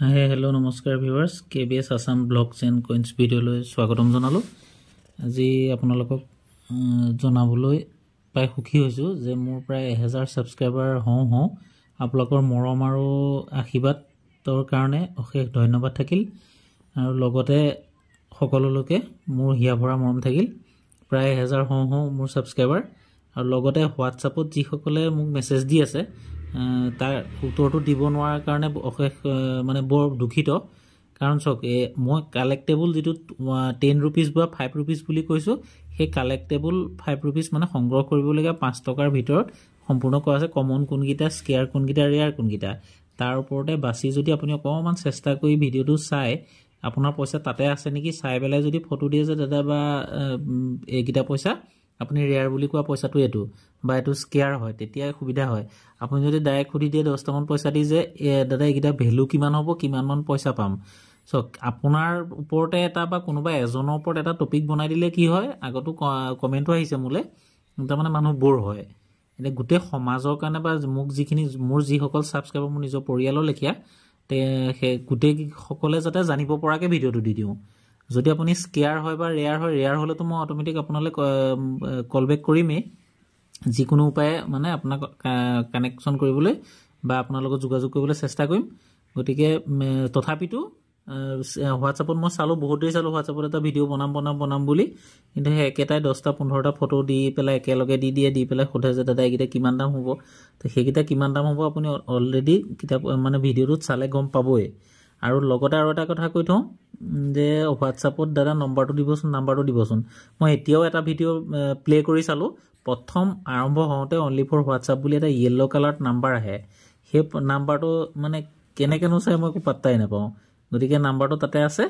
Hi, hello, namaskar viewers. KBS Assam Blogs and Coins video লৈ স্বাগতম জনালো। আজি আপোনালোকক জনাবলৈ পাই সুখী হৈছো যে মোৰ প্ৰায় 1000 সাবস্ক্ৰাইবাৰ হওঁ আপোনালোকৰ মৰম আৰু আশীৰ্বাদৰ কাৰণে অশেষ ধন্যবাদ থাকিল আৰু লগতে সকলোলৈকে মোৰ হিয়া ভৰা মৰম থাকিল। প্ৰায় 1000 হওঁ মোৰ সাবস্ক্ৰাইবাৰ আৰু লগতে হোৱাটছআপত যি সকলে মোক মেছেজ দি আছে তাৰ উত্তৰটো দিব নোৱাৰাৰ কাৰণে অশেষ মানে বৰ দুখিত। কাৰণ চক মই কালেক্টেবল যেটো 10 रुपीस বা 5 रुपीस বুলি কৈছো, সেই কালেক্টেবল 5 रुपीस মানে সংগ্ৰহ কৰিবলগা 5 টকাৰ ভিতৰত সম্পূৰ্ণ কৰা আছে। কমন কোনগিটা, স্কেয়াৰ কোনগিটা, ৰেয়াৰ কোনগিটা, তাৰ ওপৰতে বাছি যদি আপুনি অকমান চেষ্টা কৰি ভিডিওটো চাই আপোনাৰ পইচা তাতে আছে নেকি চাই বেলাই যদি ফটো দিয়ে যে দাদা বা এইগিটা পইচা আপুনি ৰেয়াৰ বুলি কোৱা পইচাটো এটো বা এটো স্কেয়াৰ হয়, তেতিয়া সুবিধা হয়। আপুনি যদি ডাইৰেক্ট খুদি দিয়ে 10 টামান পইচা দি যে দাদা এইগিটা ভ্যালু কিমান হ'ব, কিমান মান পইচা পাম। সো আপোনাৰ ওপৰতে এটা বা কোনোবা এজনৰ ওপৰত এটা টপিক বনাই দিলে কি হয়, আগতো কমেন্টও আহিছে মোলে, তাৰ মানে মানুহ বৰ হয়। এনে গুটে সমাজৰ কাৰণে বা মোক যিখিনি মোৰ যি সকল সাবস্ক্ৰাইবাৰ মোৰ নিজৰ পৰিয়ালৰ লেখিয়া তে সেই গুটে সকলে যাতে জানিব পৰাকে ভিডিওটো দি দিও। যদি আপুনি স্কেয়াৰ হয় বা ৰেয়াৰ হলে তো মই অটোমেটিক আপোনালৈ কল বেক কৰিমেই যিকোনো উপায়ে মানে আপোনাক কানেকচন কৰিবলৈ বা আপোনাৰ লগত যোগাযোগ কৰিবলৈ চেষ্টা কৰিম। গতিকে তথাপিতো হোৱাটছআপত মই চালো, বহুত দেৰি চালো হোৱাটছআপত এটা ভিডিও বনাম বুলি, কিন্তু হে একেটাই 10টা 15টা ফটো দি পেলাই একেলগে দি পেলাই সোধে যে দাদা এইগিটা কিমান দাম হ'ব। তো সেইগিটা কিমান দাম হ'ব আপুনি অলৰেডি কিতাপ মানে ভিডিওটোত চালে গম পাবই। আৰু লগতে আৰু এটা কথা কৈ থওঁ যে হোৱাটছআপত দাদা নাম্বাৰটো দিবচোন। মই এতিয়াও এটা ভিডিও প্লে কৰি চালো, প্ৰথম আৰম্ভ হওঁতে অনলি ফৰ হোৱাটছআপ বুলি এটা ইয়েলো কালাৰত নাম্বাৰ আহে। সেই নাম্বাৰটো মানে কেনেকেনো চাই মই একো পাত্তাই নাপাওঁ। গতিকে নাম্বাৰটো তাতে আছে,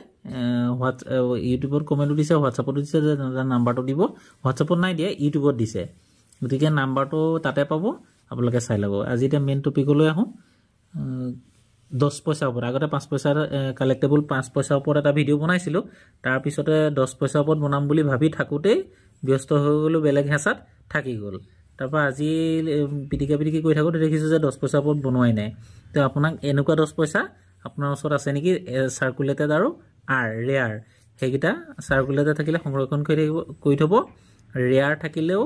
ইউটিউবত কমেন্ট দিছে, হোৱাটছআপত দিছে যে নাম্বাৰটো দিব। হোৱাটছআপত নাই দিয়া, ইউটিউবত দিছে। গতিকে নাম্বাৰটো তাতে পাব, আপোনালোকে চাই ল'ব। আজি এটা মেইন টপিকলৈ আহোঁ। 10 পইচা ওপৰত আগতে 5 পইচা কালেক্টেবল 5 পইচা ওপৰত এটা ভিডিও বনাইছিলো, তাৰ পিছতে 10 পইচা ওপৰত বনাম বুলি ভাবি থাকোতেই ব্যস্ত হৈ গলো, বেলেগ হেঁচাত থাকি গল। তাৰপা আজি পিটিকা কৰি থাকোতে দেখিছো যে 10 পইচা ওপৰত বনোৱাই নাই। তো আপোনাক এনেকুৱা 10 পইচা আপোনাৰ ওচৰত আছে নেকি সাৰ্কুলেটেড আৰু ৰেয়াৰ, সেইগিটা সাৰ্কুলেটেড থাকিলে সংৰক্ষণ কৰি থব, ৰেয়াৰ থাকিলেও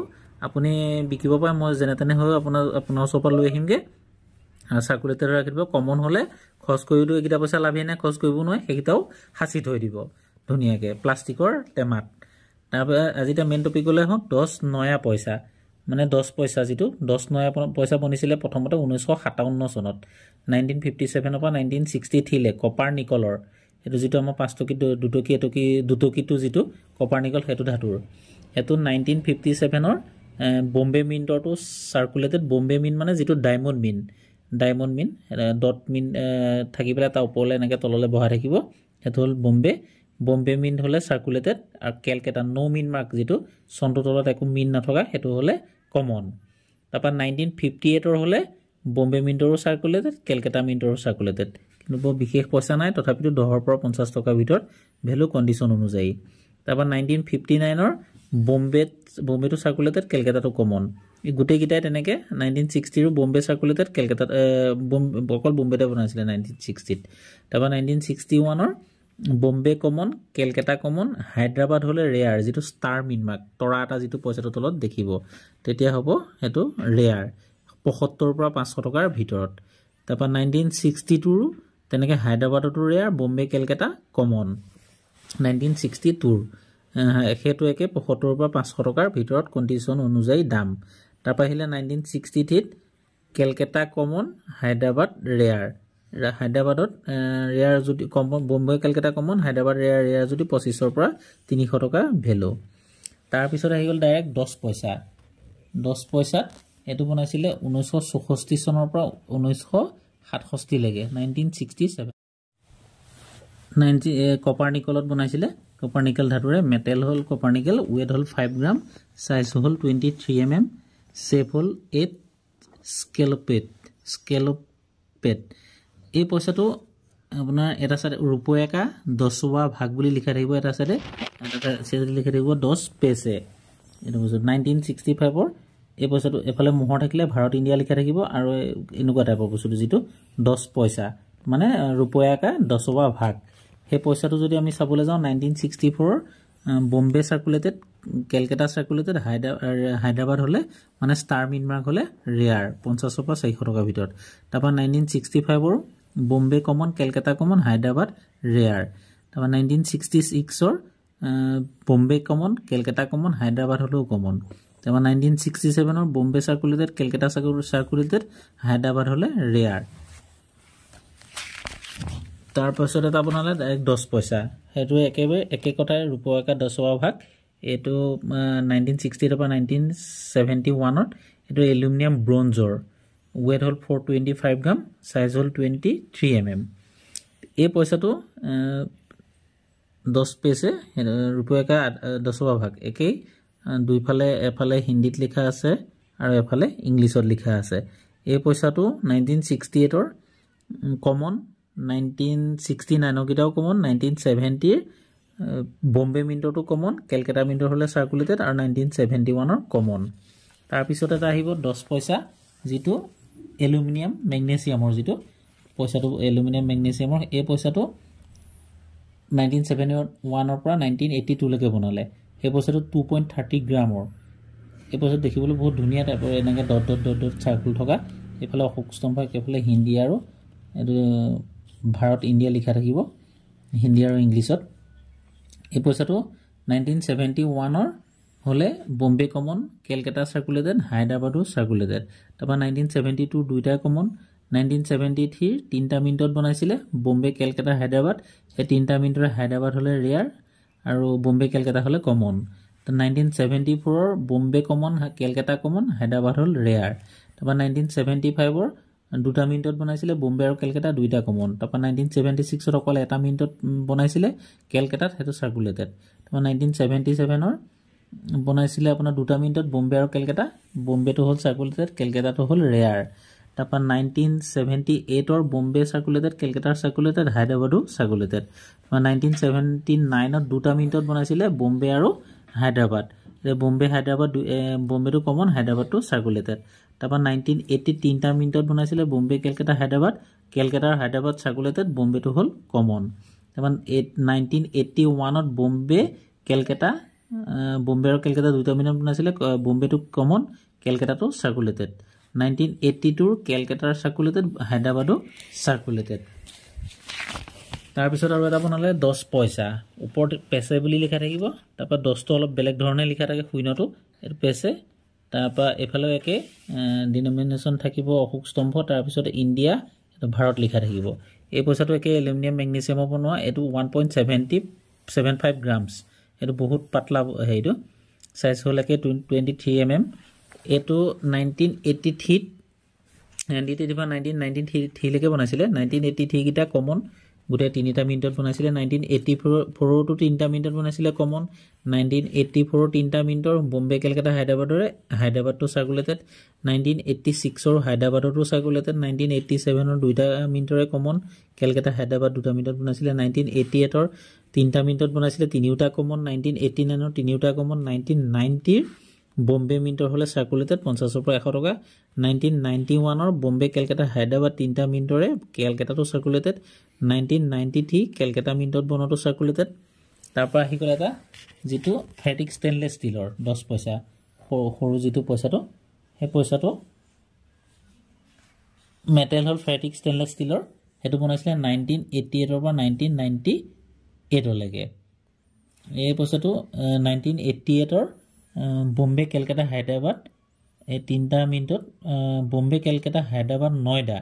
আপুনি বিকিব পাৰে। মই যেনে তেনে হৈ আপোনাৰ ওচৰৰ পৰা লৈ আহিমগে। সাৰ্কুলেটেড ৰাখি দিব। কমন হলে খৰচ কৰিও এইগিটা পইচা লাভে নাই, খৰচ কৰিব নোৱাৰে, সেইগিটাও সাঁচি থৈ দিব ধুনীয়াকে প্লাষ্টিকৰ টেমাত। তাৰপৰা আজি এটা মেইন টপিকলৈ আহোঁ। 10 নয়া পইচা মানে 10 পইচা, যিটো 10 নয়া পইচা বনিছিলে প্ৰথমতে 1957 চনত, 1957 পৰা 1963 লে কপাৰ নিকলৰ। এটো যিটো আমাৰ 5 টকী দুটকীটো যিটো কপাৰ নিকল হেতু ধাতুৰ, হেতু 1957 বম্বে মিন্টৰটো সাৰ্কুলেটেড। বম্বে মিন্ট মানে যিটো ডায়মণ্ড মিন ডট মিন থাকি পেলাই তাৰ ওপৰলে এনেকে তললে বহা থাকিব, হেতু হল বম্বে মিন্ট হলে সাৰ্কুলেটেড। আৰু কেলকাটা নো মিন মাৰ্ক যিটো চনটো তলত একো মিন নথকা, হেতু হলে কমন। তাৰপা 1958 হলে বম্বে মিন্টৰো সাৰ্কুলেটেড, কেলকাটা মিন্টৰো সাৰ্কুলেটেড। কিন্তু বৰ বিশেষ পইচা নাই, তথাপিতো 10 পৰা 50 টকাৰ ভিতৰত ভ্যালু কন্ডিশন অনুযায়ী। তাৰপা 1959 বম্বেটো সাৰ্কুলেটেড, কেলকাটাটো কমন। এই গোটেই গিটাই তেনেকে 1960 বম্বে সাৰ্কুলেটেড, কেলকাটা অকল বম্বেতে বনাইছিলে 1960। তাৰপা 1961 বম্বে কমন, কেলকাটা কমন, হায়দৰাবাদ হলে ৰেয়াৰ, যিটো ষ্টাৰ মিন মাৰ্ক তৰা এটা যিটো পইচাটো তলত দেখিব, তেতিয়া হ'ব হেতু ৰেয়াৰ 75 পৰা 500 টকাৰ ভিতৰত। তাৰপা 1962 তেনেকে হায়দৰাবাদতো ৰেয়াৰ, বম্বে কেলকাটা কমন। 1962 হেতু একে 75 পৰা 500 টকাৰ ভিতৰত কন্ডিশন অনুযায়ী দাম। তাৰপা আহিলে 1963 কেলকাটা কমন, হায়দৰাবাদ ৰেয়াৰ। হায়দৰাবাদত ৰেয়াৰ যদি common, Bombay Calcutta common, Hyderabad rare যদি 2500 পৰা 300 টকা ভ্যালু। তাৰ পিছত আহি গল ডাইৰেক্ট 10 পইচা। 10 পইচাত এটো বনাইছিলে 1964 চনৰ পৰা 1967 লৈকে, 1967 কপাৰ নিকলত বনাইছিলে। কপাৰ নিকেল ধাতুৰে, মেটেল হল কপাৰ নিকেল, ওয়েট হল 5 গ্ৰাম, সাইজ হল 23 mm, শেপ হল 8 স্কেলোপেড। এই পইচাটো আপোনাৰ এটা সাইডে রুপয়াকা 10वा ভাগ বুলি লিখা থাকিব, এটা সাইডে লিখা থাকিব 10 পেছে। এটা বস্তু 1965 এই পইচাটো এফালে মোহৰ থাকিলে ভাৰত ইন্ডিয়া লিখা থাকিব, আৰু এনেকুৱা টাইপৰ বস্তুটো যিটো 10 পইচা মানে रुपया का 10वां भाग हे पैसाটো যদি আমি চাবলৈ যাওঁ 1964 बॉम्बे सार्कुलेटेड कलकाता सार्कुलेटेड हायद्राबाद হলে মানে স্টাৰ মিন মাৰ্ক হলে ৰেয়াৰ 50 পৰা 400 টকা ভিতৰত তাৰপা 1965 ৰ बॉम्बे कमन कलकाता कमन हायद्राबाद ৰেয়াৰ তাৰপা 1966 ৰ बॉम्बे कमन कलकाता कमन हायद्राबाद হলো कमन তাৰপা 1967 ৰ बॉम्बे सार्कुलेटेड कलकाता सार्कुलेटेड हायद्राबाद হলে ৰেয়াৰ तार पाছত এটা বনালে ডাইৰেক্ট 10 পয়সা হেতু একেবাৰে একেকটাই रुपया का 10वां भाग এটো 1960 ৰ পৰা 1971 ত এটো এলুমিনিয়াম ব্ৰঞ্জৰ weight হল 425 গ্ৰাম সাইজ হল 23 mm এই পয়সাটো 10 পেছে रुपया का 10वां भाग একেই দুইফালে এফালে হিন্দীত লিখা আছে আৰু এফালে ইংলিছত লিখা আছে এই পয়সাটো 1968 ৰ কমন 1969 গিটাও কমন 1970 बॉम्बे मिंटটো কমন কলকাতা মিন্টৰ হলে সাৰ্কুলেটেড আৰু 1971 ৰ কমন তাৰ পিছত এটা আহিব 10 পয়সা যেটো এলুমিনিয়াম ম্যাগনেসিয়ামৰ যেটো পয়সাটো এলুমিনিয়াম ম্যাগনেসিয়ামৰ এই পয়সাটো 1971 ৰ পৰা 1982 লৈকে বনালে এই পয়সাটো 2.30 গ্ৰামৰ এই পয়সাটো দেখিবলৈ বহুত ধুনিয়া টাইপৰ এনেকে dot dot dot dot circle থকা এফালে অশোক স্তম্ভ এফালে হিন্দী আৰু ভাৰত ইন্ডিয়া লিখা থাকিব হিন্দী আৰু ইংলিছত এই পয়সাটো 1971 ৰ হলে বম্বে কমন কলকাতা সার্কুলেটেড হায়দ্রাবাদো সার্কুলেটেড তাপা 1972 দুইটা কমন 1973 তিনটা মিনিটত বনাইছিলে বম্বে কলকাতা হায়দ্রাবাদ এই তিনটা মিনিটৰ হায়দ্ৰাবাদ হলে ৰেয়াৰ আৰু বম্বে কলকাতা হলে কমন 1974 ৰ বম্বে কমন কলকাতা কমন হায়দ্ৰাবাদ হল ৰেয়াৰ তাপা 1975 ৰ দুটা মিনিটত বনাইছিলে বম্বে আৰু কলকাতা দুইটা কমন তাপা 1976 ৰ অকল এটা মিনিটত বনাইছিলে কলকাতাত হেতু সাৰ্কুলেটেড তাপা 1977 ৰ বনাইছিলে আপোনাৰ দুটা মিনিটত বম্বে আৰু কলকাতা বম্বেটো হল সাৰ্কুলেটেড কলকাতাটো হল ৰেয়াৰ তাপা 1978 ৰ বম্বে সাৰ্কুলেটেড কলকাতা সাৰ্কুলেটেড হায়দ্ৰাবাদো সাৰ্কুলেটেড তাপা 1979 ৰ দুটা মিনিটত বনাইছিলে বম্বে আৰু হায়দ্ৰাবাদ বম্বে হায়দ্ৰাবাদ বম্বেটো কমন হায়দ্ৰাবাদটো সাৰ্কুলেটেড তাপা 1980 তিনটা মিনিটত বনাইছিলে বম্বে কলকাতা হায়দ্ৰাবাদ কলকাতা আৰু হায়দ্ৰাবাদ সাৰ্কুলেটেড বম্বেটো হল কমন তাপা 1981 ত বম্বে কলকাতা বম্বে আৰু কলকাতা দুটা মিনিটত বনাইছিলে বম্বেটো কমন কলকাতাটো সাৰ্কুলেটেড 1982 কলকাতাৰ সাৰ্কুলেটেড হায়দ্ৰাবাদো সাৰ্কুলেটেড তাৰ পিছত আৰু এটা বনালে 10 পয়সা ওপৰত পেছে বুলি লিখা থাকিব তাপা 10 টো অলপ বেলেগ ধৰণে লিখা থাকে শুইনটো এটো পেছে তাপা এফালে একে ডিনোমিনেশন থাকিব অশোক স্তম্ভ তাৰ পিছত ইন্ডিয়া এটো ভাৰত লিখা থাকিব এই পয়সাটো একে এলুমিনিয়াম ম্যাগনেসিয়ামৰ বনোৱা এটো 1.75 গ্ৰামছ এটো বহুত পাতলা হেইটো সাইজ হল একে 23 mm এটো 1983 1993 লৈকে বনাইছিলে 1983 গিটা কমন গুটে তিনিটা মিনিটত বনাইছিলে 1984 টো তিনটা মিনিটত বনাইছিলে কমন 1984 তিনটা মিনিটৰ বম্বে কলকাতা হায়দ্ৰাবাদটো সাৰ্কুলেটেড 1986 ৰ হায়দ্ৰাবাদটো সাৰ্কুলেটেড 1987 ৰ দুইটা মিনিটৰে কমন কলকাতা হায়দ্ৰাবাদ দুটা মিনিটত বনাইছিলে 1988 ৰ তিনটা মিনিটত বনাইছিলে তিনিটা কমন 1989 ৰ তিনিটা কমন 1990 ৰ বম্বে মিনিটৰ হলে সাৰ্কুলেটেড 50 পৰা 100 টকা 1991 ৰ বম্বে কলকাতা হায়দ্ৰাবাদ তিনটা মিনিটৰে কলকাতাটো সাৰ্কুলেটেড 1993 কলকাতা মিনিটত বনোৱাটো সাৰ্কুলেটেড তাৰপৰা আহি গ'ল এটা যেটো ফেটিক ষ্টেনলেছ ষ্টীলৰ 10 পয়সা সৰু যেটো পয়সাটো হে পয়সাটো মেটেল হল ফেটিক ষ্টেনলেছ ষ্টীলৰ হেতু বনাইছিলে 1988 ৰ পৰা 1998 লৈকে এই পয়সাটো 1988 ৰ বম্বে কলকাতা হায়দ্ৰাবাদ এই তিনটা মিনিটত বম্বে কলকাতা হায়দ্ৰাবাদ নয়ডা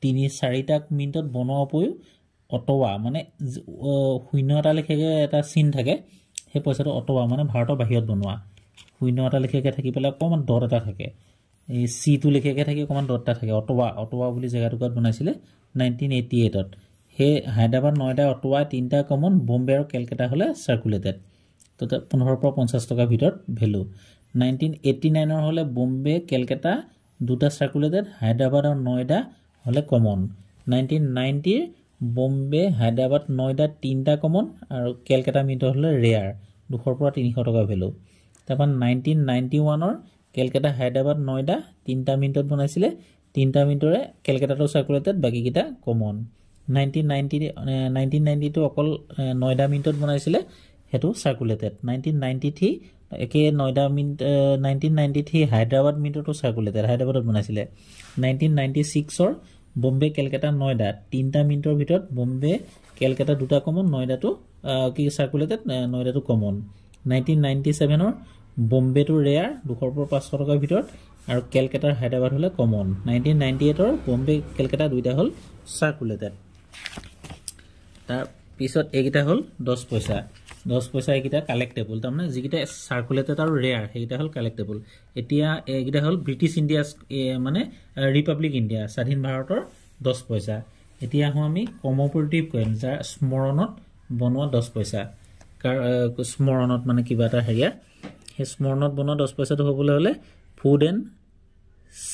3-4টা মিনিটত বনোৱা উপৰিও অটোৱা মানে শূন্য এটা লিখেগে এটা চিন থাকে সেই পয়সাটো অটোৱা মানে ভাৰতৰ বাহিৰত বনোৱা শূন্য এটা লিখেগে থাকি পেলাই অকমান ডট এটা থাকে এই সি টো লিখেগে থাকে অকমান ডট এটা থাকে অটোৱা বুলি জায়গাটোত বনাইছিলে 1988 ত হে হায়দ্ৰাবাদ নয়ডা অটোৱা তিনটা কমন বম্বে আৰু কলকাতা হলে সাৰ্কুলেটেড তো 15 পৰা 50 টকা ভিতৰত ভ্যালু 1989 ৰ হলে বম্বে কলকাতা দুটা সাৰ্কুলেটেড হায়দ্ৰাবাদ আৰু নয়ডা হলে কমন 1990 ৰ বম্বে হায়দ্ৰাবাদ নয়ডা তিনটা কমন আৰু কলকাতা মিনিট হলে ৰেয়াৰ 200 পৰা 300 টকা ভ্যালু তাপা 1991 ৰ কলকাতা হায়দ্ৰাবাদ নয়ডা তিনটা মিনিটত বনাইছিলে 3টা মিনিটৰে কেলকাতাটো সার্কুলেটেড বাকি কিটা কমন 1992 অকল 9টা মিনিটত বনাইছিলে হেতু সার্কুলেটেড 1993 একে 9টা মিনিট 1993 হায়দ্রাবাদ মিনিটটো সার্কুলেটেড হায়দ্রাবাদত বনাইছিলে 1996 ৰ বম্বে কেলকাতা নয়ডা 3টা মিনিটৰ ভিতৰত বম্বে কেলকাতা দুটা কমন নয়ডাটো কি সাৰ্কুলেটেড নয়ডাটো কমন 1997 ৰ বম্বে টু ৰেয়াৰ 200 পৰা 500 টকাৰ ভিতৰত আৰু কেলকাতাৰ হায়দ্ৰাবাদ হলে কমন 1998 ৰ বম্বে কেলকাতা দুইটা হল সাৰ্কুলেটেড তাৰ পিছত এইকিটা হল 10 পইচা এইকিটা কালেক্টেবল তাৰমানে যিকিটা সাৰ্কুলেটেড আৰু ৰেয়াৰ সেইকিটা হল কালেক্টেবল এতিয়া এইকিটা হল ব্ৰিটিশ ইন্ডিয়া মানে ৰিপাব্লিক ইন্ডিয়া স্বাধীন ভাৰতৰ 10 পইচা এতিয়া হম আমি কমোপৰেটিভ কইন যাৰ স্মৰণত বনোৱা 10 পইচা স্মৰণত মানে কিবা এটা হেৰিয়া হে স্মৰণত বনোৱা 10 পইচাটো হ'বলৈ হলে food and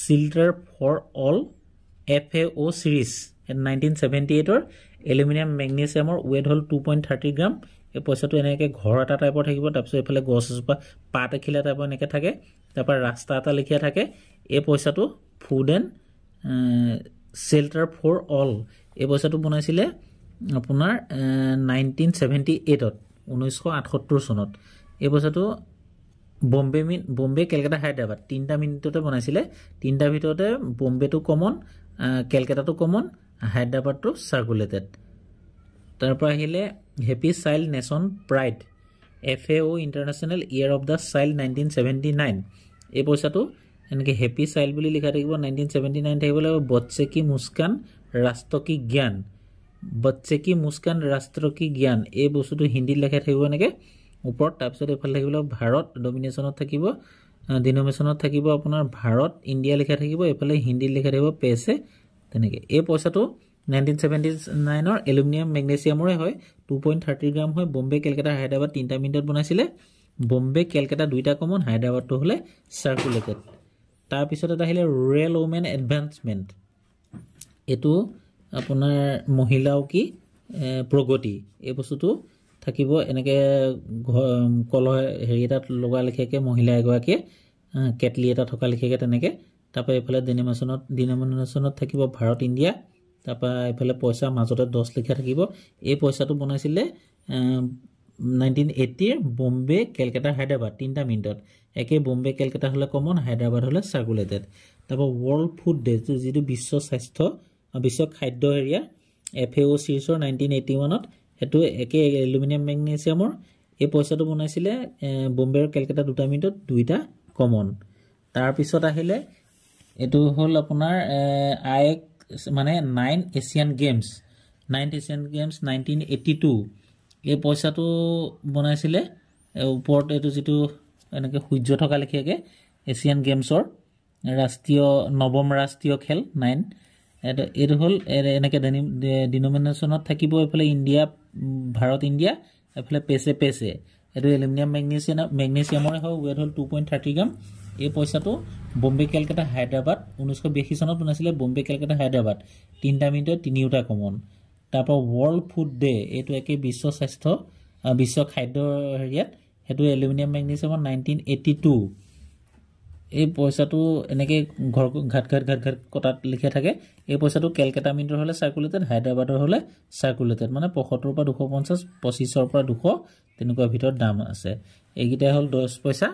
shelter for all FAO series 1978 ৰ এলুমিনিয়াম ম্যাগনেসিয়ামৰ ওয়েট হল 2.30 গ্ৰাম এই পইচাটো এনেকে ঘৰ এটা টাইপৰ থাকিব তাৰপিছত এফালে গছ এজোপা পাত এখিলা টাইপৰ এনেকে থাকে তাৰপৰা ৰাস্তা এটা লিখিয়া থাকে এই পইচাটো food and shelter for all এই পইচাটো বনাইছিলে আপোনাৰ 1978 ত 1978 চনত এই পইচাটো বম্বে কেলকাতা হায়দ্ৰাবাদ 3টা মিনিটতে বনাইছিলে 3টা ভিতৰতে বম্বেটো কমন কেলকাতাটো কমন হায়দ্ৰাবাদটো সাৰ্কুলেটেড তাৰপৰা আহিলে happy child nation pride FAO international year of the child 1979 এই পইচাটো এনেকে হ্যাপি চাইল্ড বুলি লিখা থাকিব 1979 থাকিবলৈ বচ্চে কি মুস্কান ৰাষ্ট্ৰ কি জ্ঞান বচ্চে কি মুস্কান ৰাষ্ট্ৰ কি জ্ঞান এই বস্তুটো হিন্দীত লেখা থাকিব এনেকে ওপৰত তাৰপিছত এফালে থাকিব ভাৰত ডমিনেশনত থাকিব ডিনোমিনেশনত থাকিব আপোনাৰ ভাৰত ইণ্ডিয়া লিখা থাকিব এফালে হিন্দীত লিখা থাকিব পেছে তেনেকে এই পইচাটো 1979 ৰ এলুমিনিয়াম ম্যাগনেসিয়ামৰে হয় 2.30 গ্রাম হয় বম্বে কেলকাতা হায়দ্রাবাদ 3টা মিনিটত বনাইছিলে বম্বে কেলকাতা দুইটা কমন হায়দ্রাবাদটো হলে সার্কুলেটেড তাৰ পিছত এটা আহিলে ৰুৰেল ওমেন এডভান্সমেন্ট এটো আপোনাৰ মহিলাও কি প্ৰগতি এই বস্তুটো থাকিব এনেকে কল হেৰি এটা লগা লিখেকে মহিলা এগৰাকী কেটলি এটা থকা লিখেকে তেনেকে তাৰপা এফালে ডিনোমিনেশনত থাকিব ভাৰত ইণ্ডিয়া তাৰপা এফালে পইচা মাজতে 10 লিখা থাকিব এই পইচাটো বনাইছিলে 1980 ৰ বম্বে কেলকাতা হায়দ্রাবাদ 3টা মিনিটত একে বম্বে কেলকাতা হলে কমন হায়দ্রাবাদ হলে সার্কুলেটেড তাৰপা ওয়াৰ্ল্ড ফুড ডে যেটো বিশ্ব স্বাস্থ্য বিশ্ব খাদ্য এৰিয়া FAO সিৰিজৰ 1981 ত হেতু একে এলুমিনিয়াম ম্যাগনেসিয়ামৰ এই পইচাটো বনাইছিলে বম্বে আৰু কেলকাতা দুটা মিনিটত দুইটা কমন তাৰ পিছত আহিলে এটো হল আপোনাৰ আইএক মানে 9 এছিয়ান গেমছ 1982 এই পইচাটো বনাইছিলে ওপৰত এটো যেটো এনেকে সূৰ্য থকা লিখিয়াকে এছিয়ান গেমছৰ নৱম ৰাষ্ট্ৰীয় খেল 9 এটো হল এনেকে ডিনোমিনেশনত থাকিব এফালে ইণ্ডিয়া ভাৰত ইণ্ডিয়া এফালে পেছে এটো এলুমিনিয়াম ম্যাগনেসিয়ামৰে হয় ওয়েট হল 2.30 গ্রাম এই পইচাটো বম্বে কেলকাতা হায়দ্রাবাদ 1982 চনত বনাইছিলে বম্বে কেলকাতা হায়দ্রাবাদ 3টা মিনিটত 3টা কমন তাৰপৰা ওয়াৰ্ল্ড ফুড ডে এটো একে বিশ্ব স্বাস্থ্য বিশ্ব খাদ্য হেৰিয়াত হেতু এলুমিনিয়াম ম্যাগনেসিয়ামৰ 1982 এই পইচাটো এনেকে ঘাট কটাত লিখা থাকে এই পইচাটো কেলকাতা মিনিটৰ হলে সাৰ্কুলেটেড হায়দ্ৰাবাদৰ হলে সাৰ্কুলেটেড মানে 75 পৰা 250 25 পৰা 200 তেনেকুৱা ভিতৰত দাম আছে এইকিটা হল 10 পইচা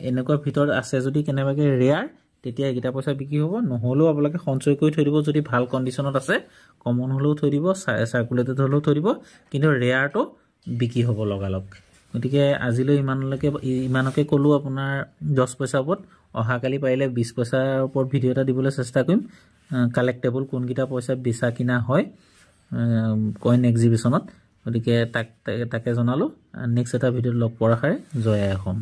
এনেকুৱা ভিতৰত আছে যদি কেনেবাকে ৰেয়াৰ তেতিয়া এইকিটা পইচা বিক্ৰী হ'ব নহলেও আপোনালোকে সঞ্চয় কৰি থৈ দিব যদি ভাল কন্ডিশনত আছে কমন হলেও থৈ দিব সার্কুলেটেড হলেও থৈ দিব কিন্তু ৰেয়াৰটো বিক্ৰী হ'ব লগালক গতিকে আজিলৈ ইমানকে কলো আপোনাৰ 10 পইচা ওপৰত অহাকালি পাৰিলে 20 পইচাৰ ওপৰত ভিডিও এটা দিবলৈ চেষ্টা কৰিম কালেক্টেবল কোনকিটা পইচা বেচা কিনা হয় কইন এক্সিবিশনত গতিকে তাকে জনালো নেক্সট এটা ভিডিওত লগ পোৱাৰ আশাৰে জয় অসম